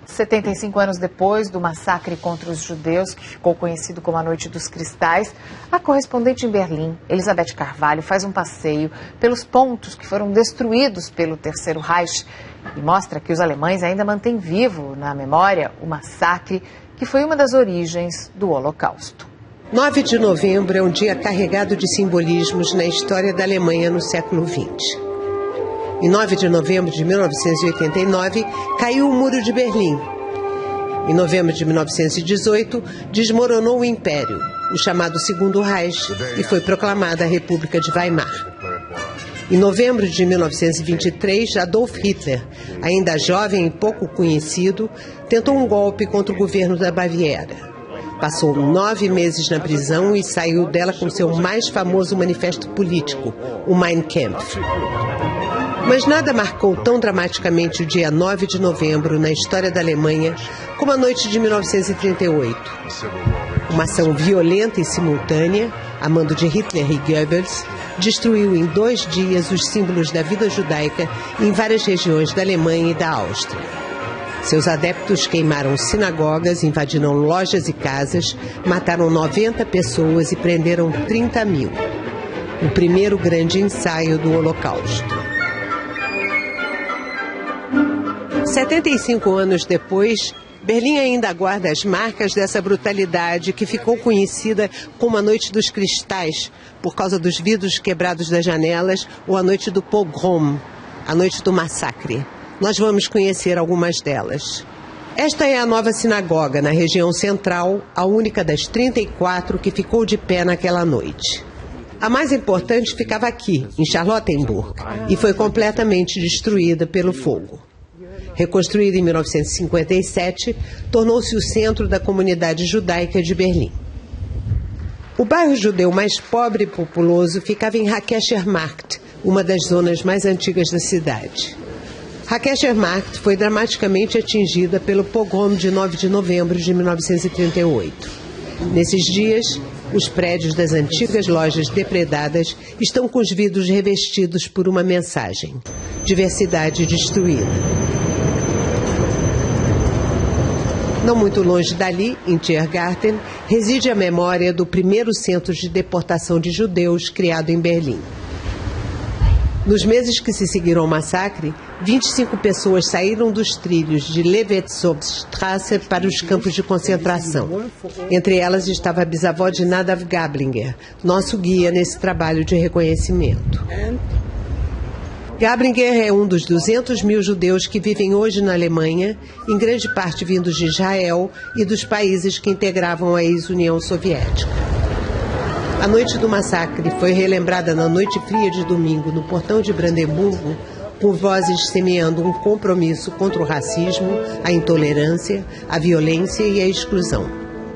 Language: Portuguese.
75 anos depois do massacre contra os judeus, que ficou conhecido como a Noite dos Cristais, a correspondente em Berlim, Elizabeth Carvalho, faz um passeio pelos pontos que foram destruídos pelo Terceiro Reich e mostra que os alemães ainda mantêm vivo na memória o massacre que foi uma das origens do Holocausto. 9 de novembro é um dia carregado de simbolismos na história da Alemanha no século XX. Em 9 de novembro de 1989, caiu o Muro de Berlim. Em novembro de 1918, desmoronou o Império, o chamado Segundo Reich, e foi proclamada a República de Weimar. Em novembro de 1923, Adolf Hitler, ainda jovem e pouco conhecido, tentou um golpe contra o governo da Baviera. Passou 9 meses na prisão e saiu dela com seu mais famoso manifesto político, o Mein Kampf. Mas nada marcou tão dramaticamente o dia 9 de novembro na história da Alemanha como a noite de 1938. Uma ação violenta e simultânea, a mando de Hitler e Goebbels, destruiu em 2 dias os símbolos da vida judaica em várias regiões da Alemanha e da Áustria. Seus adeptos queimaram sinagogas, invadiram lojas e casas, mataram 90 pessoas e prenderam 30 mil. O primeiro grande ensaio do Holocausto. 75 anos depois, Berlim ainda guarda as marcas dessa brutalidade que ficou conhecida como a Noite dos Cristais, por causa dos vidros quebrados das janelas, ou a Noite do Pogrom, a Noite do Massacre. Nós vamos conhecer algumas delas. Esta é a nova sinagoga na região central, a única das 34 que ficou de pé naquela noite. A mais importante ficava aqui, em Charlottenburg, e foi completamente destruída pelo fogo. Reconstruída em 1957, tornou-se o centro da comunidade judaica de Berlim. O bairro judeu mais pobre e populoso ficava em Hackescher Markt, uma das zonas mais antigas da cidade. Hackescher Markt foi dramaticamente atingida pelo pogrom de 9 de novembro de 1938. Nesses dias, os prédios das antigas lojas depredadas estão com os vidros revestidos por uma mensagem: diversidade destruída. Não muito longe dali, em Tiergarten, reside a memória do primeiro centro de deportação de judeus criado em Berlim. Nos meses que se seguiram ao massacre, 25 pessoas saíram dos trilhos de Levetzow-Strasse para os campos de concentração. Entre elas estava a bisavó de Nadav Gablinger, nosso guia nesse trabalho de reconhecimento. Gablinger é um dos 200 mil judeus que vivem hoje na Alemanha, em grande parte vindos de Israel e dos países que integravam a ex-União Soviética. A noite do massacre foi relembrada na noite fria de domingo no portão de Brandemburgo, por vozes semeando um compromisso contra o racismo, a intolerância, a violência e a exclusão.